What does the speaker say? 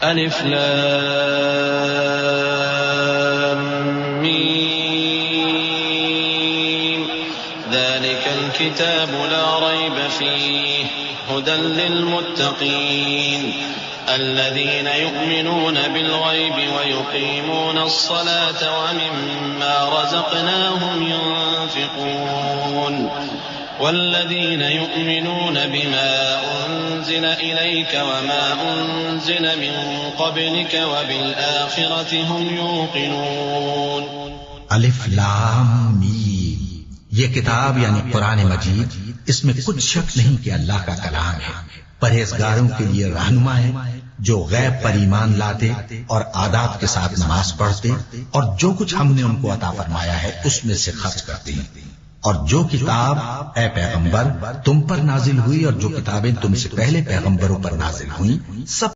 الف لام میم ذلك الكتاب لا ريب فيه هدى للمتقين الذين يؤمنون بالغيب ويقيمون الصلاة ومما رزقناهم ينفقون والذين يؤمنون بما أنزل إليك وما أنزل من قبلك وبالآخرة هم يوقنون. الف لام میم، یہ کتاب یعنی قرآن مجید، اس میں کچھ شک نہیں کہ اللہ کا کلام ہے، پرہیزگاروں کے لیے رہنما ہے، جو غیب پر ایمان لاتے اور آداب کے ساتھ نماز پڑھتے اور جو کچھ ہم نے ان کو عطا فرمایا ہے اس میں سے خرچ کرتے ہیں، اور جو کتاب اے پیغمبر تم پر نازل ہوئی اور جو کتابیں تم سے پہلے پیغمبروں پر نازل ہوئیں سب